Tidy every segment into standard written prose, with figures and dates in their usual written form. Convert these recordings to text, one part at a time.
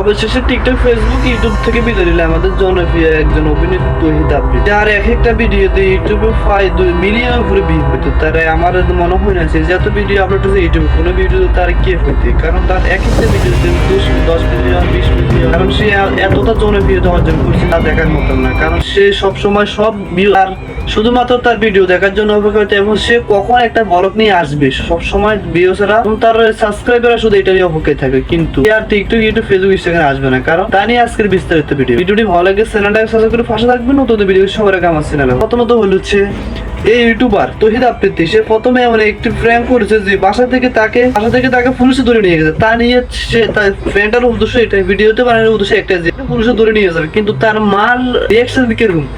অবশেষে TikTok, Facebook, YouTube থেকে বিদায় নিলে আমাদের জনপ্রিয় একজন অভিনেতা তহিদ আফ্রিদি, যার এক একটা ভিডিওতে ইউটিউবে 2 মিলিয়ন উপরে ভিউ হতো। তার আমার মনে হয় না যে যত ভিডিও আপলোড হচ্ছে ইউটিউবে কোনো ভিডিও তার কে হইতে, কারণ তার এক একটা ভিডিওতে 10 মিলিয়ন 20 মিলিয়ন, কারণ সে এতটা জনপ্রিয়তা অর্জন করছে তা দেখার মতন না। কারণ সে সবসময় সব ভিউ আর শুধুমাত্র তার ভিডিও দেখার জন্য অপেক্ষা করতে, এবং সে কখন একটা ব্লগ নিয়ে আসবে সবসময় ভিউ ছাড়া, এবং তার সাবস্ক্রাইবাররা শুধু এটা নিয়ে অপেক্ষায় থাকে। কিন্তু আর টিকটক, ইউটিউব, ফেসবুক, ইনস্টাগ্রামে আসবে না। কারণ তা নিয়ে আজকের বিস্তারিত ভিডিওটি ভালো লাগে চ্যানেলটাকে সাবস্ক্রাইব করে পাশে থাকবেন। নতুন ভিডিও সবার আগে আমার চ্যানেলে। প্রথমত হচ্ছে এই ইউটিউবার তহিদ আফ্রিদি, সে প্রথমে এমন একটি প্র্যাঙ্ক করেছে যে বাসা থেকে তাকে পুলিশে ধরে নিয়ে গেছে। তা নিয়ে সে তার ফ্রেন্ডের উদ্দেশ্য এটা, ভিডিওতে বানানোর উদ্দেশ্য একটা যে পুলিশে ধরে নিয়ে যাবে, কিন্তু তার মাল রিয়াকশন কিরকম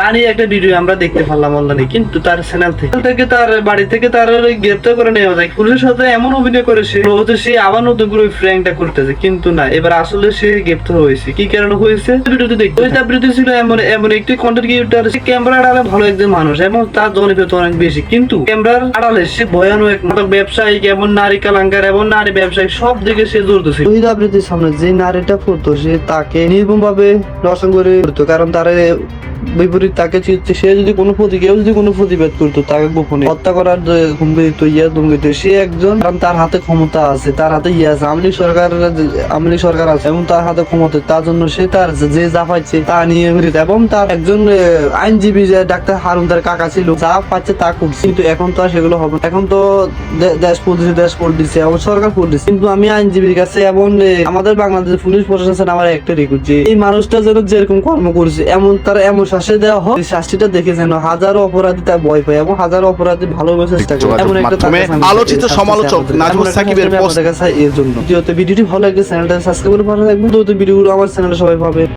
তা নিয়ে একটা ভিডিও আমরা দেখতে পারলাম অনলাইনে। কিন্তু তার চ্যানেল থেকে তার বাড়ি থেকে তার গ্রেপ্তার করে নেওয়া যায়। পুলিশের সাথে এমন অভিনয় করেছে সে আবার নতুন করে প্র্যাঙ্কটা করতেছে, কিন্তু না, এবার আসলে সে গ্রেপ্তার হয়েছে। কি কারণে হয়েছে ভিডিওতে দেখতে। তহিদ আফ্রিদি ছিল এমন একটি কন্টেন্ট ক্রিয়েটর, সে ক্যামেরা আড়ালে ভালো একজন মানুষ এবং তার জনপ্রিয়তা অনেক বেশি, কিন্তু ক্যামেরার আড়ালে সে ভয়ানক এক ব্যবসায়িক এবং নারী কালাঙ্কার এবং নারী ব্যবসায়িক সব দিকে সে জড়িত ছিল। তহিদ আফ্রিদির সামনে যে নারীটা পড়তো সে তাকে নির্মম ভাবে দর্শন করে করতো, কারণ তার বিপরীত তাকে সে যদি কোনো প্রতিবাদ করতো তাকে গোপনে হত্যা করার হুমকি দিত, ধুমকি দিত। সে একজন, কারণ তার হাতে ক্ষমতা আছে, তার হাতে আছে, আওয়ামী লীগ সরকার আছে এবং তার হাতে ক্ষমতা, তার জন্য সে তার যে যা পাচ্ছে তা নিয়ে এবং তার একজন আইনজীবী যে ডাক্তার হারুন তার কাকা ছিল, যা পাচ্ছে তা করছে। কিন্তু এখন তো আর সেগুলো হবে, এখন তো দেশ পড়তেছে এবং সরকার পড়তেছে। কিন্তু আমি আইনজীবীর কাছে এবং আমাদের বাংলাদেশের পুলিশ প্রশাসন আমার একটা রিকোয়েস্ট যে এই মানুষটা যেন যেরকম কর্ম করছে এমন শাস্তি দেওয়া হয়, শাস্তিটা দেখে যেন হাজারো অপরাধী তার ভয় পায় এবং হাজারো অপরাধী ভালোবাসে চেষ্টা করে। এমন একটা আলোচিত সমালোচক নাজমুল সাকিবের পোস্ট এর জন্য ভিডিওটি ভালো লাগে চ্যানেলটা সাবস্ক্রাইব করে পাশে থাকবেন। ভিডিওগুলো আমার চ্যানেলে সবাই পাবে।